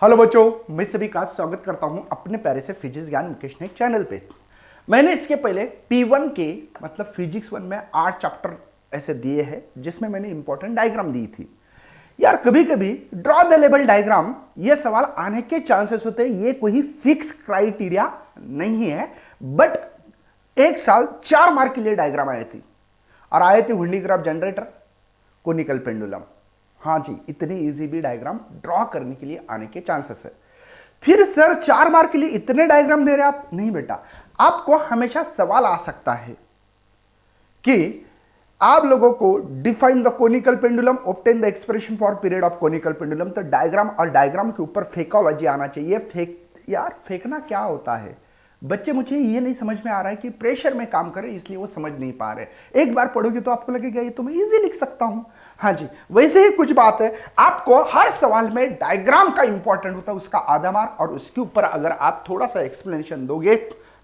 Hello बच्चों, मैं सभी का स्वागत करता हूं अपने प्यारे से फिजिक्स ज्ञान मुकेश नाइक चैनल पे। मैंने इसके पहले P1 के मतलब फिजिक्स 1 में 8 चैप्टर ऐसे दिए हैं जिसमें मैंने इंपॉर्टेंट डायग्राम दी थी। यार कभी कभी ड्रॉ द लेबल डायग्राम ये सवाल आने के चांसेस होते हैं। ये कोई फिक्स क्राइटेरिया नहीं है, बट एक साल 4 मार्क के लिए डायग्राम आए थे और आए थे हुंडी ग्राफ जनरेटर, कोनिकल पेंडुलम। हाँ जी, इतनी इजी भी डायग्राम ड्रॉ करने के लिए आने के चांसेस है। फिर सर 4 मार्क के लिए इतने डायग्राम दे रहे आप? नहीं बेटा, आपको हमेशा सवाल आ सकता है कि आप लोगों को define the conical pendulum, obtain the expression for period of conical pendulum. तो डायग्राम और डायग्राम के ऊपर फेकोलॉजी आना चाहिए। यार फेंकना क्या होता है बच्चे? मुझे ये नहीं समझ में आ रहा है कि प्रेशर में काम करे इसलिए वो समझ नहीं पा रहे। एक बार पढ़ोगे तो आपको लगेगा ये तो मैं इजी लिख सकता हूं। हाँ जी, वैसे ही कुछ बात है। आपको हर सवाल में डायग्राम का इंपॉर्टेंट होता है, उसका आधा मार्क, और उसके ऊपर अगर आप थोड़ा सा एक्सप्लेनेशन दोगे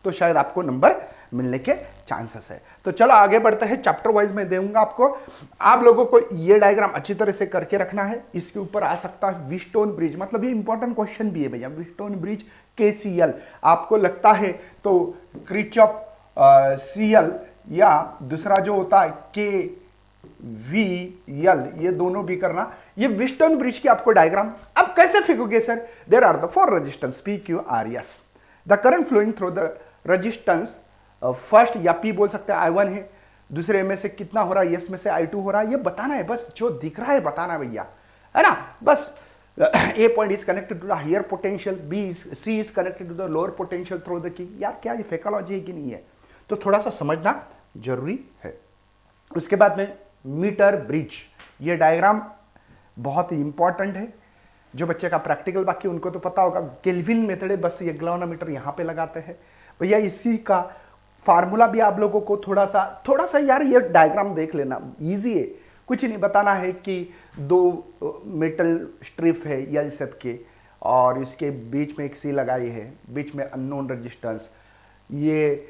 तो शायद आपको नंबर मिलने के चांसेस है। तो चलो आगे बढ़ते हैं। चैप्टर वाइज में दूंगा आपको। आप लोगों को ये डायग्राम अच्छी तरह से करके रखना है। इसके ऊपर आ सकता है व्हीटस्टोन ब्रिज, मतलब ये इंपॉर्टेंट क्वेश्चन भी है भैया। व्हीटस्टोन ब्रिज KCL आपको लगता है तो क्रिचॉप CL, या दूसरा जो होता है KVL, ये दोनों भी करना। ये व्हीटस्टोन ब्रिज की आपको डायग्राम अब कैसे फेंकोगे sir? There are the 4 resistance PQRS, the current flowing through the resistance first या P बोल सकते हैं I1 है, दूसरे में से कितना हो रहा है, S में से I2 हो रहा है, ये बताना है बस। जो दिख रहा है बताना है भैया, है ना? बस A point is connected to the higher potential, C is connected to the lower potential through the key। यार क्या ये फेकोलॉजी है कि नहीं है? तो थोड़ा सा समझना जरूरी है। उसके बाद में मीटर ब्रिज, ये डायग्राम बहुत ही इंपॉर्टेंट है। जो बच्चे का प्रैक्टिकल बाकी उनको तो पता होगा, केल्विन मेथड है। बस ये ग्लोनोमीटर यहाँ पे लगाते हैं भैया। इसी का फार्मूला भी आप लोगों को थोड़ा सा यार ये डायग्राम देख लेना, इजी है। कुछ नहीं बताना है कि 2 मेटल स्ट्रिप है L शेप के, और इसके बीच में एक C लगाई है, बीच में अननोन रेजिस्टेंस। ये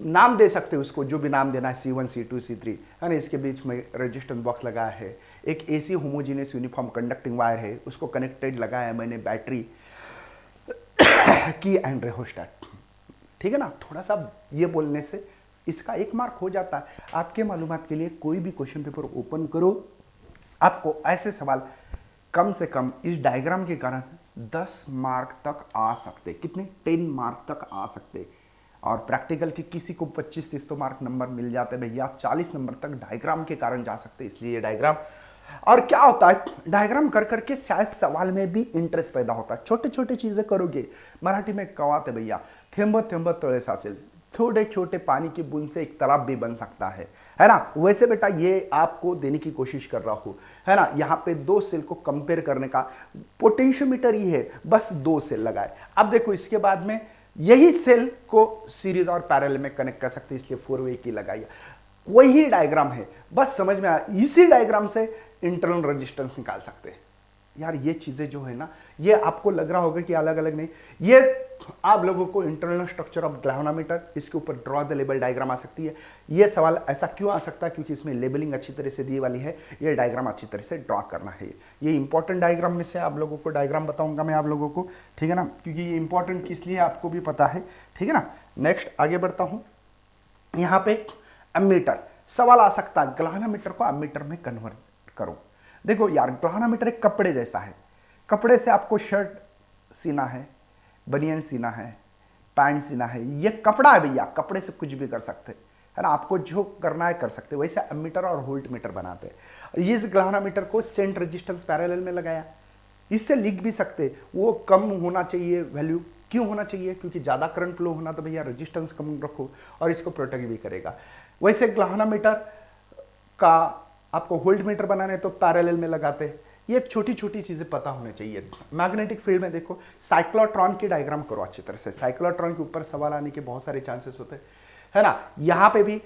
नाम दे सकते हो उसको, जो भी नाम देना है, C1 C2 C3, है ना। इसके बीच में रेजिस्टेंस बॉक्स लगाया है। एक AC homogeneous uniform conducting wire है, उसको कनेक्टेड लगाया है मैंने बैटरी की एंड रेहोस्टेट। ठीक है ना? थोड़ा सा ये बोलने से इसका 1 मार्क हो जाता है। आपके मालूमात के लिए कोई भी क्वेश्चन पेपर ओपन करो, आपको ऐसे सवाल कम से कम इस डायग्राम के कारण 10 मार्क तक आ सकते। कितने? 10 मार्क तक आ सकते। और प्रैक्टिकल की किसी को 25-30 तो मार्क नंबर मिल जाते भैया। 40 नंबर तक डायग्राम के कारण जा सकते। इसलिए ये डायग्राम, और क्या होता है डायग्राम कर करके शायद सवाल में भी इंटरेस्ट पैदा होता है। छोटे छोटे चीजें करोगे, मराठी में कहावत है भैया, थेंब थेंब तळे साचेल। छोटे छोटे पानी की बूंद से एक तालाब भी बन सकता है ना? वैसे बेटा ये आपको देने की कोशिश कर रहा हूं, है ना। यहाँ पे 2 सेल को कंपेयर करने का पोटेंशियोमीटर ही है, बस 2 सेल लगाए। अब देखो इसके बाद में यही सेल को सीरीज और पैरेलल में कनेक्ट कर सकते, इसलिए 4 वे की लगाई। वही डायग्राम है, बस समझ में आया। इसी डायग्राम से इंटरनल रेजिस्टेंस निकाल सकते हैं। यार ये चीजें जो है ना, ये आपको लग रहा होगा कि अलग अलग नहीं, ये आप लोगों को इंटरनल स्ट्रक्चर ऑफ ग्लैवनोमीटर, इसके ऊपर ड्रॉ द लेबल डायग्राम आ सकती है। ये सवाल ऐसा क्यों आ सकता है? क्योंकि इसमें लेबलिंग अच्छी तरह से दी वाली है। ये डायग्राम अच्छी तरह से ड्रॉ करना है। ये इंपॉर्टेंट डायग्राम में से आप लोगों को डायग्राम बताऊंगा मैं आप लोगों को, ठीक है ना, क्योंकि ये इंपॉर्टेंट किस लिए आपको भी पता है, ठीक है ना। नेक्स्ट आगे बढ़ता हूं। यहां पे एमीटर सवाल आ सकता है, ग्लैवनोमीटर को एमीटर में कन्वर्ट करो। देखो यार, ग्लैवनोमीटर एक कपड़े जैसा है। कपड़े से आपको शर्ट सीना है, बनियान सीना है, पैंट सीना है, ये कपड़ा है भैया। कपड़े से कुछ भी कर सकते, है ना। आपको जो करना है कर सकते। वैसे एमीटर और वोल्टमीटर बनाते हैं। इस ग्लैवनोमीटर को सेंट रेजिस्टेंस पैरेलल में लगाया। इससे लिख भी सकते, वो कम होना चाहिए वैल्यू। क्यों होना चाहिए? क्योंकि ज्यादा करंट फ्लो होना तो भैया रेजिस्टेंस कम रखो, और इसको प्रोटेक्ट भी करेगा। वैसे ग्लैवनोमीटर का आपको वोल्टमीटर बनाने तो पैरेलल में लगाते हैं। ये छोटी छोटी चीजें पता होनी चाहिए। मैग्नेटिक फील्ड में देखो, साइक्लोट्रॉन की डायग्राम करो अच्छी तरह से। साइक्लोट्रॉन के ऊपर सवाल आने के बहुत सारे चांसेस होते हैं, है ना। यहां पे भी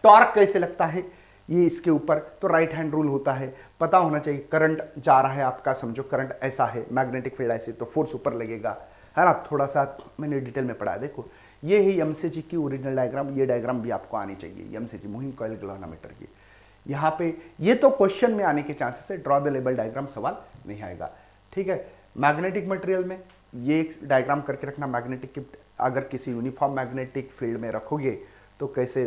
टॉर्क कैसे लगता है ये इसके ऊपर, तो राइट हैंड रूल होता है, पता होना चाहिए। करंट जा रहा है आपका, समझो करंट ऐसा है, मैग्नेटिक फील्ड ऐसे, तो फोर्स ऊपर लगेगा, है ना। थोड़ा सा मैंने डिटेल में पढ़ा है। देखो ये है MCG की ओरिजिनल डायग्राम। ये डायग्राम भी आपको आनी चाहिए, MCG मूविंग कॉइल ग्लैवनोमीटर की। यहाँ पे ये तो क्वेश्चन में आने के चांसेस है, ड्रॉ द लेबल डायग्राम सवाल नहीं आएगा। ठीक है, मैग्नेटिक मटेरियल में ये एक डायग्राम करके रखना, मैग्नेटिक की अगर किसी यूनिफॉर्म मैग्नेटिक फील्ड में रखोगे तो कैसे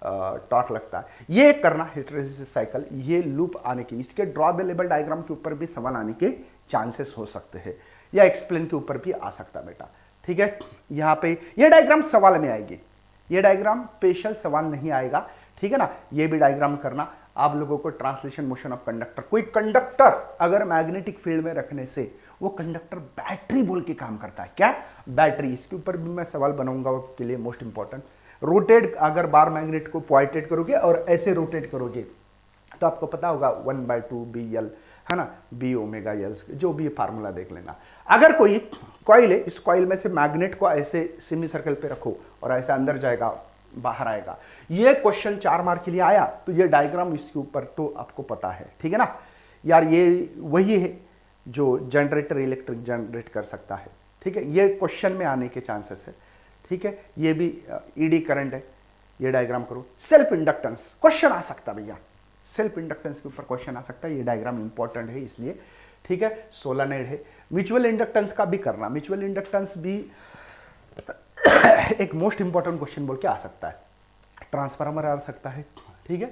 टॉर्क लगता है, ये करना हिस्टैरिसीस साइकिल, ये लूप आने की, इसके ड्रॉ द लेबल डायग्राम के ऊपर भी सवाल आने के चांसेस हो सकते हैं, या एक्सप्लेन के ऊपर भी आ सकता है बेटा। ठीक है, यहाँ पे ये डायग्राम सवाल में आएगी, ये डायग्राम स्पेशल सवाल नहीं आएगा। ठीक है ना, ये भी डायग्राम करना आप लोगों को। ट्रांसलेशन मोशन ऑफ कंडक्टर, कोई कंडक्टर अगर मैग्नेटिक फील्ड में रखने से वो कंडक्टर बैटरी बोल के काम करता है, क्या बैटरी, इसके ऊपर भी मैं सवाल बनाऊंगा आपके लिए, मोस्ट इंपॉर्टेंट। रोटेट, अगर बार मैग्नेट को पॉइंटेड करोगे और ऐसे रोटेट करोगे तो आपको पता होगा 1/2 BL, है ना, B ओमेगा L, जो भी फार्मूला देख लेना। अगर कोई कॉइल है, इस कॉइल में से मैग्नेट को ऐसे सेमी सर्कल पे रखो और ऐसा अंदर जाएगा बाहर आएगा, ये क्वेश्चन 4 मार्क के लिए आया तो ये डायग्राम इसके ऊपर तो आपको पता है। ठीक है ना यार, ये वही है जो जनरेटर इलेक्ट्रिक जनरेट कर सकता है। ठीक है, ये क्वेश्चन में आने के चांसेस है। ठीक है, ये भी ईडी करंट है, ये डायग्राम करो। सेल्फ इंडक्टेंस क्वेश्चन आ सकता है भैया, सेल्फ इंडक्टेंस के ऊपर क्वेश्चन आ सकता है, ये डायग्राम इंपॉर्टेंट है इसलिए। ठीक है, सोलेनॉइड है। म्यूचुअल इंडक्टेंस का भी करना, म्यूचुअल इंडक्टेंस भी एक मोस्ट इंपॉर्टेंट क्वेश्चन बोल के आ सकता है, ट्रांसफार्मर आ सकता है। ठीक है,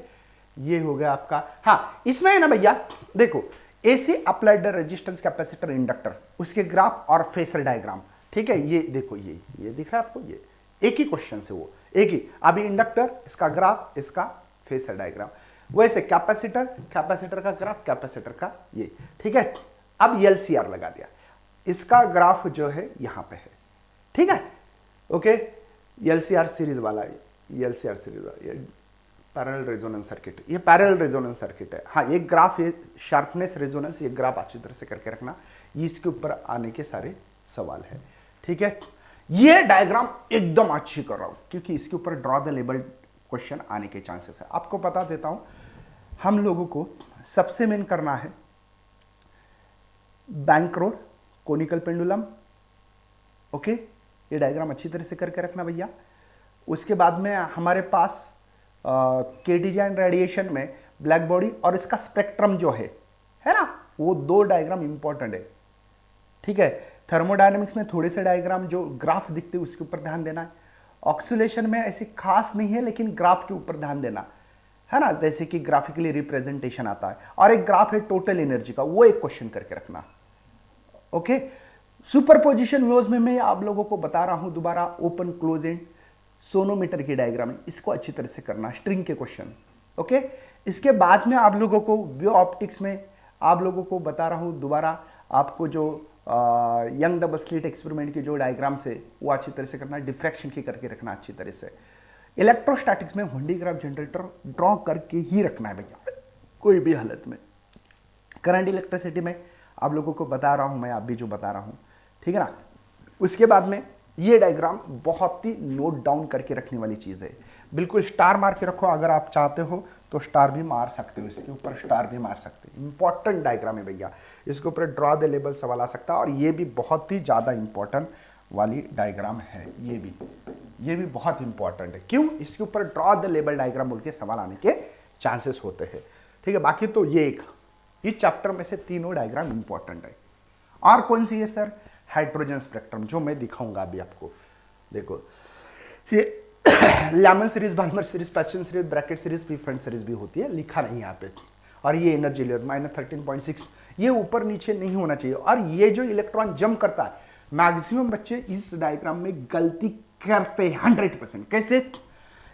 ये हो गया आपका। हाँ, इसमें है ना भैया, देखो AC applied resistance capacitor inductor, उसके ग्राफ और फेसर डायग्राम। ठीक है, ये देखो, ये दिख रहा है आपको, ये एक ही क्वेश्चन से वो एक ही, अभी इंडक्टर, इसका ग्राफ, इसका फेसर डायग्राम। वैसे कैपेसिटर, कैपेसिटर का ग्राफ, कैपेसिटर का ये। ठीक है, अब एलसीआर लगा दिया, इसका ग्राफ जो है यहां पे है। ठीक है, ओके, एलसीआर सीरीज वाला, एलसीआर सीरीज वाला, ये पैरेलल रेजोनेंस सर्किट, ये पैरेलल रेजोनेंस सर्किट है। हाँ, ये ग्राफ, ये शार्पनेस रेजोनेंस, ये ग्राफ अच्छी तरह से करके रखना, इसके ऊपर आने के सारे सवाल है। ठीक है, ये डायग्राम एकदम अच्छी कर रहा हूं क्योंकि इसके ऊपर ड्रॉ द लेबल क्वेश्चन आने के चांसेस है। आपको बता देता हूं, हम लोगों को सबसे मेन करना है bank road, conical pendulum. Okay, ये डायग्राम अच्छी तरह से करके रखना भैया। उसके बाद में हमारे पास केटीजी एंड रेडिएशन में ब्लैक बॉडी और इसका स्पेक्ट्रम जो है ना, वो 2 डायग्राम इंपॉर्टेंट है। ठीक है, थर्मोडायनेमिक्स में थोड़े से डायग्राम जो ग्राफ दिखते हैं उसके ऊपर ध्यान देना है। ऑक्सीलेशन में ऐसी खास नहीं है, लेकिन ग्राफ के ऊपर ध्यान देना है ना, जैसे कि ग्राफिकली रिप्रेजेंटेशन आता है। और एक ग्राफ है टोटल एनर्जी का, वो एक क्वेश्चन करके रखना। ओके, सुपरपोजिशन व्यूज में मैं आप लोगों को बता रहा हूं दोबारा, ओपन क्लोज एंड सोनोमीटर की डायग्राम है, इसको अच्छी तरह से करना, स्ट्रिंग के क्वेश्चन। ओके, इसके बाद में आप लोगों को व्यू ऑप्टिक्स में आप लोगों को बता रहा हूं दोबारा, आपको जो यंग डबल स्लिट एक्सपेरिमेंट की जो डायग्राम्स है वो अच्छी तरह से करना, डिफ्रैक्शन की करके रखना अच्छी तरह से। इलेक्ट्रोस्टैटिक्स में हुंडी ग्राफ जनरेटर ड्रॉ करके ही रखना है भैया, कोई भी हालत में। करंट इलेक्ट्रिसिटी में आप लोगों को बता रहा हूं मैं, आप भी जो बता रहा हूं, ठीक है ना। उसके बाद में ये डायग्राम बहुत ही नोट डाउन करके रखने वाली चीज है, बिल्कुल स्टार मार के रखो, अगर आप चाहते हो तो स्टार भी मार सकते हो, इसके ऊपर स्टार भी मार सकते हो। इंपॉर्टेंट डायग्राम है भैया, इसके ऊपर ड्रॉ द लेबल सवाल आ सकता है, और ये भी बहुत ही ज्यादा इंपॉर्टेंट वाली डायग्राम है, ये भी बहुत इंपॉर्टेंट है। क्यों? इसके ऊपर ड्रॉ द लेबल डायग्राम बोल के सवाल आने के चांसेस होते हैं। ठीक है, बाकी तो ये इस चैप्टर में से तीनों डायग्राम इंपॉर्टेंट है। और कौन सी है सर? हाइड्रोजन स्पेक्ट्रम, जो मैं दिखाऊंगा अभी आपको। देखो, ये Lyman series, Balmer series, Paschen series, Brackett series, Pfund series भी होती है, लिखा नहीं यहाँ पे। और ये एनर्जी लेवल -13.6, ये ऊपर नीचे नहीं होना चाहिए। और ये जो इलेक्ट्रॉन जंप करता है, मैक्सिमम बच्चे इस डायग्राम में गलती करते हैं 100%। कैसे?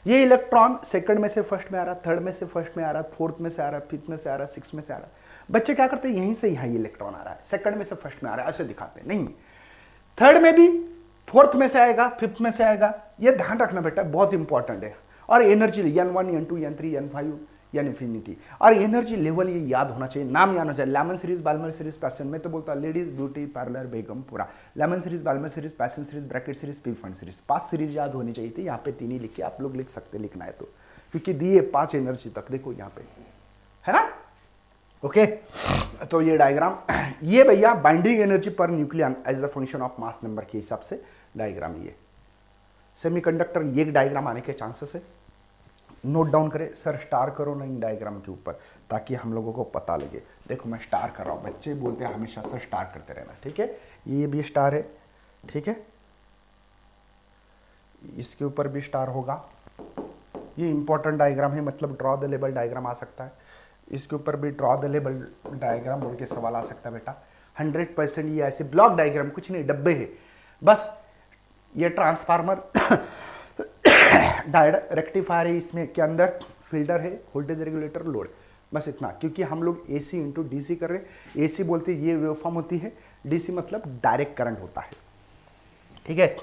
ये इलेक्ट्रॉन सेकंड में से फर्स्ट में आ रहा, थर्ड में से फर्स्ट में आ रहा, फोर्थ में से आ रहा, फिफ्थ में से आ रहा, सिक्स में से आ रहा। बच्चे क्या करते हैं, यहीं से यहाँ इलेक्ट्रॉन आ रहा है, सेकंड में से फर्स्ट में आ रहा है, ऐसे दिखाते हैं। नहीं, थर्ड में भी फोर्थ में से आएगा, फिफ्थ में से आएगा, ये ध्यान रखना बेटा, बहुत इंपॉर्टेंट है। और energy N1, N2, N3, N5, N infinity, और एनर्जी लेवल ये याद होना चाहिए, नाम याद होना चाहिए। Lyman series, Balmer series, Paschen में तो बोलता लेडीज ब्यूटी पार्लर बेगम पूरा। Lyman series, Balmer series, Paschen series, Brackett series, Pfund series, 5 series याद होनी चाहिए थी। यहाँ पे 3 ही लिख के आप लोग लिख सकते, लिखना है तो, क्योंकि दिए 5 एनर्जी तक, देखो यहाँ पे है ना। ओके, तो ये डायग्राम, ये भैया बाइंडिंग एनर्जी पर nucleon as the function of mass number के हिसाब से डायग्राम। ये सेमीकंडक्टर, ये डायग्राम आने के चांसेस है। नोट डाउन करें। सर स्टार करो ना इन डायग्राम के ऊपर, ताकि हम लोगों को पता लगे। देखो मैं स्टार कर रहा हूँ, बच्चे बोलते हैं हमेशा सर स्टार करते रहना, ठीक है। ये भी स्टार है, ठीक है, इसके ऊपर भी स्टार होगा। ये इंपॉर्टेंट डायग्राम है, मतलब ड्रॉ द लेबल डायग्राम आ सकता है। इसके ऊपर भी ड्रॉ द लेबल डायग्राम बोल के सवाल आ सकता है बेटा। 100% ये ऐसे ब्लॉक डायग्राम, कुछ नहीं, डब्बे है बस। ये ट्रांसफार्मर रेक्टिफायर है, इसमें के अंदर फिल्टर है, वोल्टेज रेगुलेटर, लोड, बस इतना। क्योंकि हम लोग AC इंटू DC कर रहे हैं। AC बोलते ये वेवफॉर्म होती है, DC मतलब डायरेक्ट करंट होता है, ठीक है।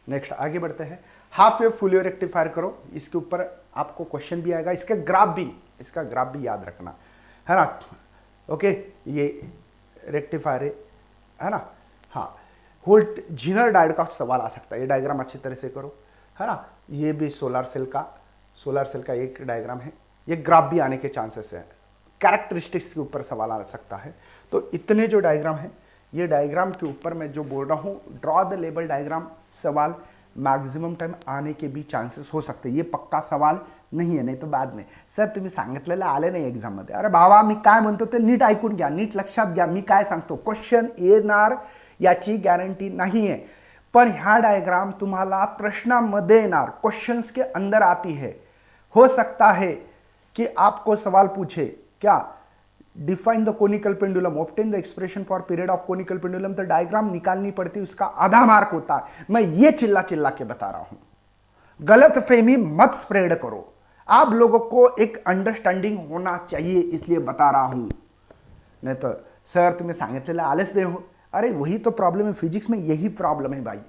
नेक्स्ट आगे बढ़ते हैं। Half wave full wave rectifier करो, इसके ऊपर आपको क्वेश्चन भी आएगा, इसका ग्राफ भी याद रखना है ना। ओके, ये रेक्टिफायर है ना। हाँ, वोल्ट जीनर डायोड का सवाल आ सकता है, ये डायग्राम अच्छी तरह से करो, है ना। ये भी सोलर सेल का एक डायग्राम है, ये ग्राफ भी आने के चांसेस है। कैरेक्टरिस्टिक्स के ऊपर सवाल आ सकता है। तो इतने जो डायग्राम है, ये डायग्राम के ऊपर मैं जो बोल रहा हूँ, ड्रॉ द लेबल डायग्राम सवाल मैक्सिमम टाइम आने के भी चांसेस हो सकते हैं। ये पक्का सवाल नाही आहे, नाही तर बाद में सर तुम्ही सांगितलेलं आले नाही एक्झाममध्ये। अरे भावा, मी काय म्हणतो ते नीट ऐकून घ्या, नीट लक्षात घ्या मी काय सांगतो। क्वेश्चन येणार याची गॅरंटी नाही आहे, पण ह्या डायग्राम तुम्हाला प्रश्नामध्ये येणार, क्वेश्चंस के अंदर आती है। हो सकता है कि आपको सवाल पूछे क्या, define the conical pendulum, obtain the expression for period of conical pendulum, तो डायग्राम निकालनी पड़ती है, उसका आधा मार्क होता है। मैं ये चिल्ला चिल्ला के बता रहा हूं, गलत फहमी मत स्प्रेड करो। आप लोगों को एक अंडरस्टैंडिंग होना चाहिए, इसलिए बता रहा हूं। नहीं तो सर तुम्हें सांगितलेलं आलेच नाही हो, अरे वही तो प्रॉब्लम है, फिजिक्स में यही प्रॉब्लम है भाई।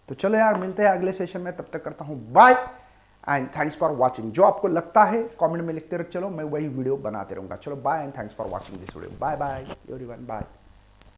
तो चलो यार, मिलते हैं अगले सेशन में, तब तक करता हूं bye and thanks for watching. जो आपको लगता है कमेंट में लिखते रहो, चलो मैं वही वीडियो बनाते रहूंगा। चलो bye and thanks for watching this video. Bye bye everyone, bye.